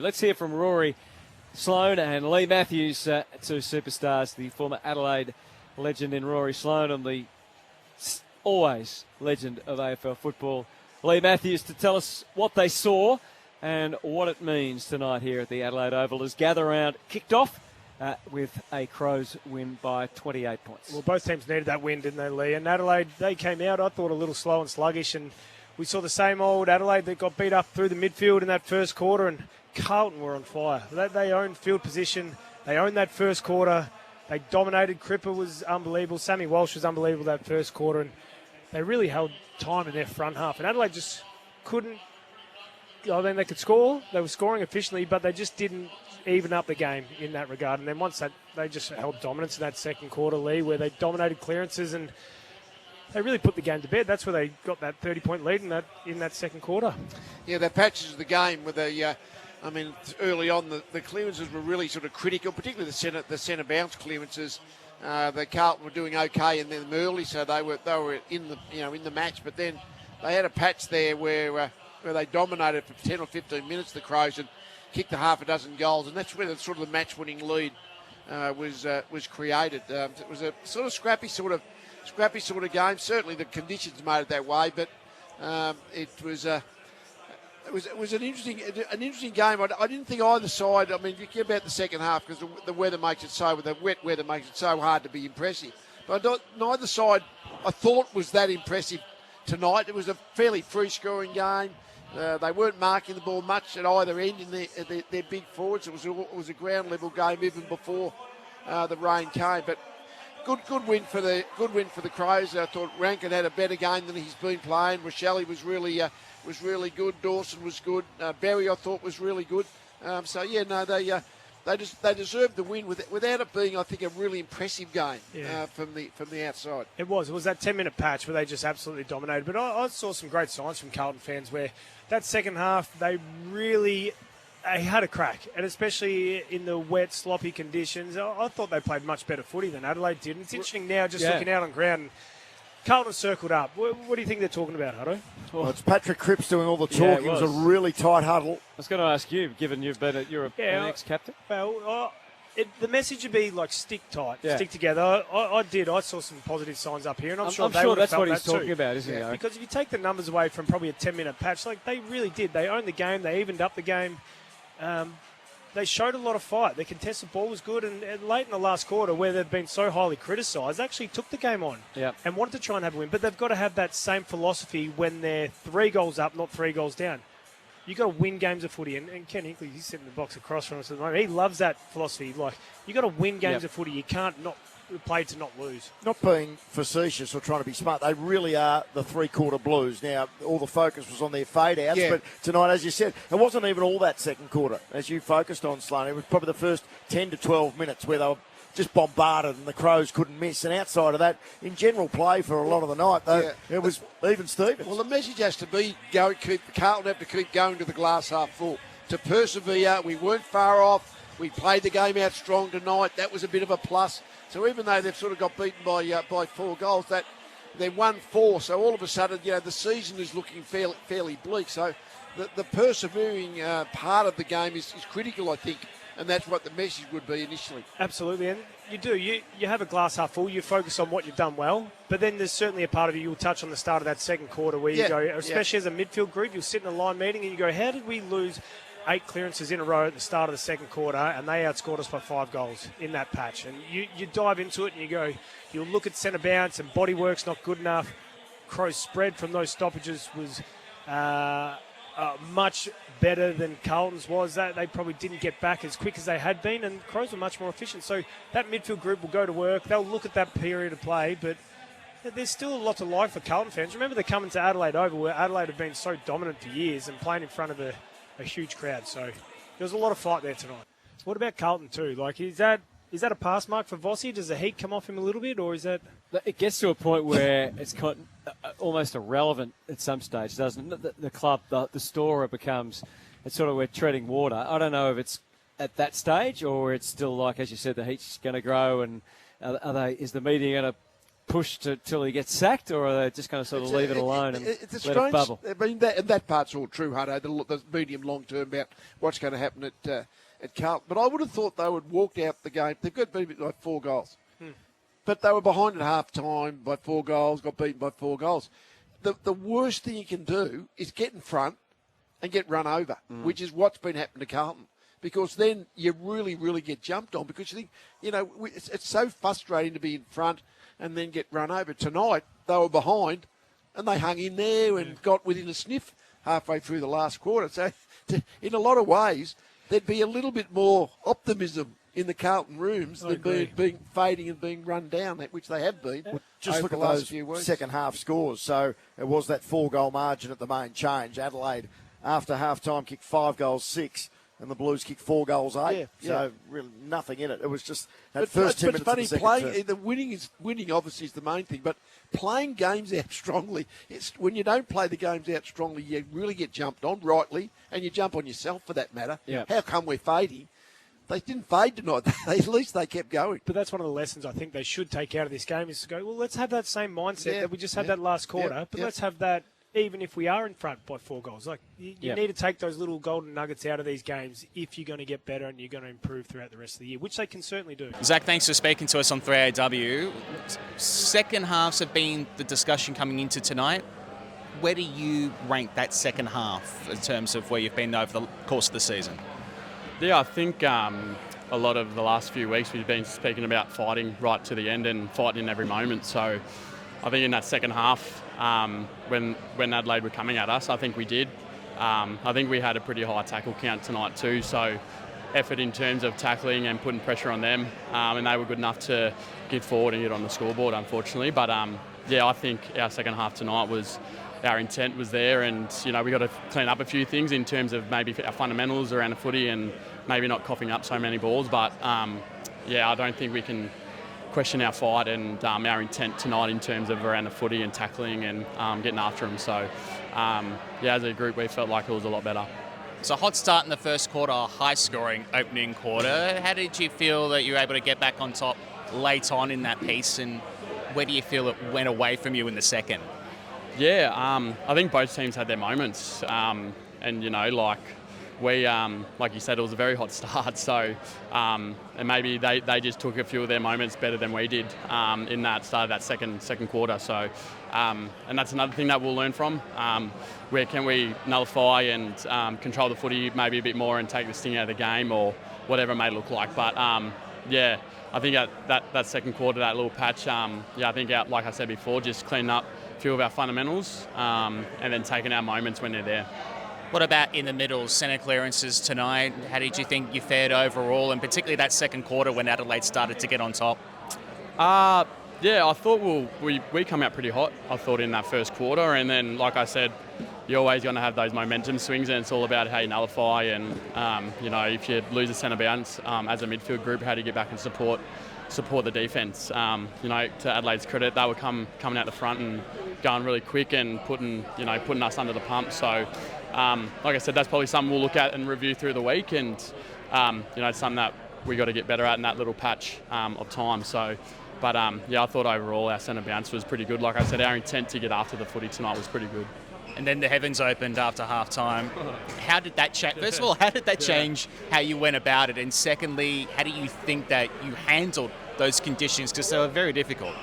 Let's hear from Rory, Sloane and Leigh Matthews, two superstars, the former Adelaide legend in Rory Sloane and the always legend of AFL football, Leigh Matthews, to tell us what they saw and what it means tonight here at the Adelaide Oval as gather round kicked off with a Crows win by 28 points. Well, both teams needed that win, didn't they, Leigh? And Adelaide, they came out, I thought, a little slow and sluggish, and we saw the same old Adelaide that got beat up through the midfield in that first quarter, and Carlton were on fire. They owned field position. They owned that first quarter. They dominated. Cripper was unbelievable. Sammy Walsh was unbelievable that first quarter, and they really held time in their front half. And Adelaide just couldn't. I mean, they could score. They were scoring efficiently, but they just didn't even up the game in that regard. And then once that, they just held dominance in that second quarter, Leigh, where they dominated clearances and they really put the game to bed. That's where they got that 30-point lead in that second quarter. Yeah, their patches of the game with early on the clearances were really sort of critical, particularly the centre bounce clearances. The Carlton were doing okay in them early, so they were in the match. But then they had a patch there where they dominated for 10 or 15 minutes, the Crows, and kicked a half a dozen goals, and that's where the sort of the match-winning lead was created. It was a sort of scrappy sort of game. Certainly the conditions made it that way, but it was an interesting game. I didn't think either side. I mean, you care about the second half because the weather makes it so. The wet weather makes it so hard to be impressive. But neither side I thought was that impressive tonight. It was a fairly free-scoring game. They weren't marking the ball much at either end in their big forwards. It was a ground level game even before the rain came. But good win for the Crows. I thought Rankin had a better game than he's been playing. Rochelle was really good. Dawson was good. Berry I thought was really good. They deserved the win without it being, I think, a really impressive game from the outside. It was that 10-minute patch where they just absolutely dominated. But I saw some great signs from Carlton fans where that second half they had a crack, and especially in the wet, sloppy conditions. I thought they played much better footy than Adelaide did. And it's interesting now just looking out on ground. Carlton circled up. What do you think they're talking about, Hutto? Well, it's Patrick Cripps doing all the talking. It was a really tight huddle. I was going to ask you, given you're an ex-captain. Well, the message would be like stick tight, stick together. I saw some positive signs up here, and I'm sure that's what he's talking about, isn't he? Because if you take the numbers away from probably a 10-minute patch, like they really did. They owned the game. They evened up the game. They showed a lot of fight. Their contested ball was good, and late in the last quarter, where they've been so highly criticised, actually took the game on and wanted to try and have a win. But they've got to have that same philosophy when they're 3 goals up, not 3 goals down. You've got to win games of footy. And Ken Hinkley, he's sitting in the box across from us at the moment. He loves that philosophy. Like, you've got to win games of footy. You can't not play to not lose. Not being facetious or trying to be smart, they really are the three-quarter Blues. Now, all the focus was on their fade-outs, but tonight, as you said, it wasn't even all that second quarter, as you focused on, Sloane. It was probably the first 10 to 12 minutes where they were just bombarded and the Crows couldn't miss. And outside of that, in general play for a lot of the night, though, it was even Stevens. Well, the message has to be, Carlton have to keep going to the glass half full. To persevere, we weren't far off. We played the game out strong tonight. That was a bit of a plus. So even though they've sort of got beaten by 4 goals, that they won 4. So all of a sudden, the season is looking fairly bleak. So the persevering part of the game is critical, I think, and that's what the message would be initially. Absolutely, and you do. You have a glass half full. You focus on what you've done well, but then there's certainly a part of you you'll touch on the start of that second quarter where you go, especially as a midfield group, you'll sit in a line meeting and you go, how did we lose 8 clearances in a row at the start of the second quarter, and they outscored us by 5 goals in that patch? And you dive into it and you go, you'll look at centre bounce and body work's not good enough. Crows' spread from those stoppages was much better than Carlton's was. That they probably didn't get back as quick as they had been, and Crows were much more efficient. So that midfield group will go to work. They'll look at that period of play, but there's still a lot to like for Carlton fans. Remember, they're coming to Adelaide Oval, where Adelaide have been so dominant for years and playing in front of a huge crowd. So there was a lot of fight there tonight. So what about Carlton too? Like, is that a pass mark for Vossi? Does the heat come off him a little bit, or is that? It gets to a point where it's almost irrelevant at some stage, doesn't it? The club, the storer becomes, it's sort of we're treading water. I don't know if it's at that stage or it's still like, as you said, the heat's going to grow, and is the media going to push till he gets sacked, or are they just going to sort of leave it alone and it's a let strange, it bubble? I mean, that part's all true, Hutto, the medium long term about what's going to happen at Carlton. But I would have thought they would walk out the game. They've got beaten by 4 goals. But they were behind at half time by 4 goals, got beaten by 4 goals. The worst thing you can do is get in front and get run over, which is what's been happening to Carlton. Because then you really, really get jumped on, because you think, it's so frustrating to be in front and then get run over. Tonight, they were behind and they hung in there and got within a sniff halfway through the last quarter. So in a lot of ways, there'd be a little bit more optimism in the Carlton rooms than being fading and being run down, which they have been. Well, just look over at the last those few weeks. second half scores. So it was that 4-goal margin at the main change. Adelaide, after half time, kicked 5 goals, 6. And the Blues kicked 4 goals, 8. So really nothing in it. It was just that first 10 minutes funny, of the second term. The winning obviously is the main thing, but playing games out strongly, when you don't play the games out strongly, you really get jumped on, rightly, and you jump on yourself for that matter. Yeah. How come we're fading? They didn't fade tonight. At least they kept going. But that's one of the lessons I think they should take out of this game, is to go, well, let's have that same mindset that we just had that last quarter, but let's have that even if we are in front by 4 goals. Like, you need to take those little golden nuggets out of these games if you're going to get better and you're going to improve throughout the rest of the year, which they can certainly do. Zach, thanks for speaking to us on 3AW. Second halves have been the discussion coming into tonight. Where do you rank that second half in terms of where you've been over the course of the season? Yeah, I think a lot of the last few weeks we've been speaking about fighting right to the end and fighting in every moment. So I think in that second half, when Adelaide were coming at us, I think we did. I think we had a pretty high tackle count tonight too, so effort in terms of tackling and putting pressure on them, and they were good enough to get forward and get on the scoreboard, unfortunately. But I think our second half tonight was, our intent was there, and we got to clean up a few things in terms of maybe our fundamentals around the footy and maybe not coughing up so many balls. But I don't think we can question our fight and our intent tonight in terms of around the footy and tackling and getting after them. So, as a group, we felt like it was a lot better. So hot start in the first quarter, high-scoring opening quarter. How did you feel that you were able to get back on top late on in that piece, and where do you feel it went away from you in the second? Yeah, I think both teams had their moments, we, like you said, it was a very hot start, so and maybe they just took a few of their moments better than we did in that start of that second quarter. So, and that's another thing that we'll learn from. Where can we nullify and control the footy maybe a bit more and take the sting out of the game, or whatever it may look like. But I think that second quarter, that little patch, I think like I said before, just cleaning up a few of our fundamentals and then taking our moments when they're there. What about in the middle, centre clearances tonight? How did you think you fared overall, and particularly that second quarter when Adelaide started to get on top? I thought we come out pretty hot, I thought, in that first quarter. And then, like I said, you're always going to have those momentum swings, and it's all about how you nullify. And, if you lose a centre bounce as a midfield group, how do you get back and support the defence? To Adelaide's credit, they were coming out the front and going really quick and putting us under the pump. So, like I said, that's probably something we'll look at and review through the week, and it's something that we got to get better at in that little patch of time. So, but I thought overall our centre bounce was pretty good. Like I said, our intent to get after the footy tonight was pretty good. And then the heavens opened after half time. How did that change? First of all, how did that change how you went about it? And secondly, how do you think that you handled those conditions? Because they were very difficult.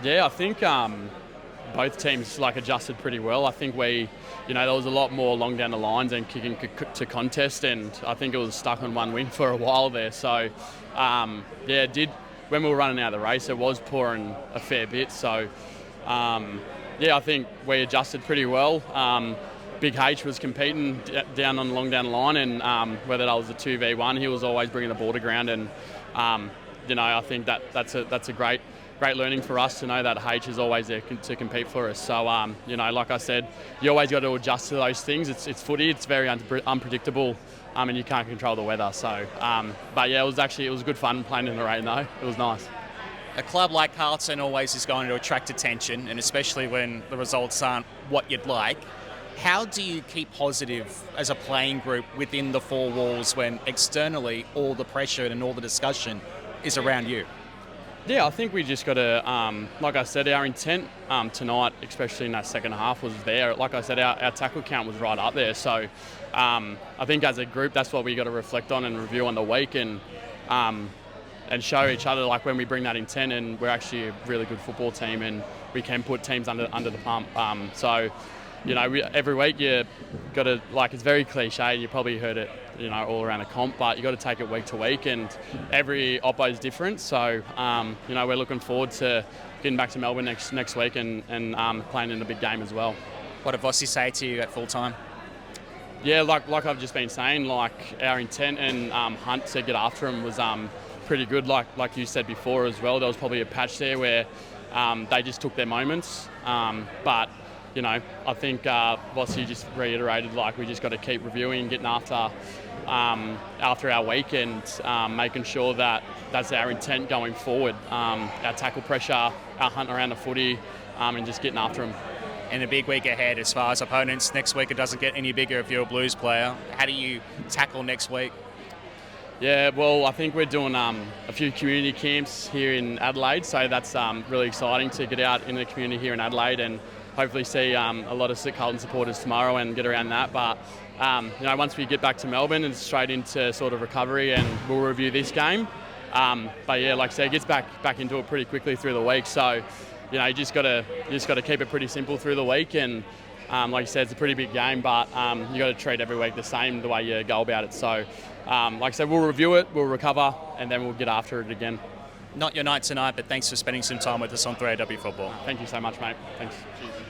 Yeah, I think both teams adjusted pretty well. I think we, there was a lot more long down the lines and kicking to contest, and I think it was stuck on one wing for a while there. So, it did. When we were running out of the race, it was pouring a fair bit. So, I think we adjusted pretty well. Big H was competing down the line, and whether that was a 2v1, he was always bringing the ball to ground. And I think that's a great learning for us to know that H is always there to compete for us. So like I said, you always got to adjust to those things. It's footy. It's very unpredictable, and you can't control the weather. So, it was good fun playing in the rain though. It was nice. A club like Carlton always is going to attract attention, and especially when the results aren't what you'd like. How do you keep positive as a playing group within the four walls when externally all the pressure and all the discussion is around you? Yeah, I think we just got to, like I said, our intent tonight, especially in that second half, was there. Like I said, our tackle count was right up there. So I think as a group, that's what we got to reflect on and review on the week and show each other, like, when we bring that intent, and we're actually a really good football team and we can put teams under the pump. So, you know, every week you got to, like, it's very cliche, you probably heard it, you know, all around a comp, but you got to take it week to week, and every oppo is different. So, you know, we're looking forward to getting back to Melbourne next week and playing in a big game as well. What did Vossi say to you at full time? Yeah, like I've just been saying, like, our intent and hunt to get after him was pretty good. Like you said before as well, there was probably a patch there where they just took their moments, but you know, I think Vossi just reiterated, like, we just got to keep reviewing and getting after our week and making sure that that's our intent going forward. Our tackle pressure, our hunt around the footy, and just getting after them. And a big week ahead as far as opponents. Next week it doesn't get any bigger if you're a Blues player. How do you tackle next week? Yeah, well, I think we're doing a few community camps here in Adelaide, so that's really exciting to get out in the community here in Adelaide and hopefully see a lot of Carlton supporters tomorrow and get around that. But you know, once we get back to Melbourne, it's straight into sort of recovery, and we'll review this game. But yeah, like I said, it gets back into it pretty quickly through the week. So you know, you just got to keep it pretty simple through the week, and like you said, it's a pretty big game, but you got to treat every week the same the way you go about it. So like I said, we'll review it, we'll recover, and then we'll get after it again. Not your night tonight, but thanks for spending some time with us on 3AW Football. Thank you so much, mate. Thanks. Cheers.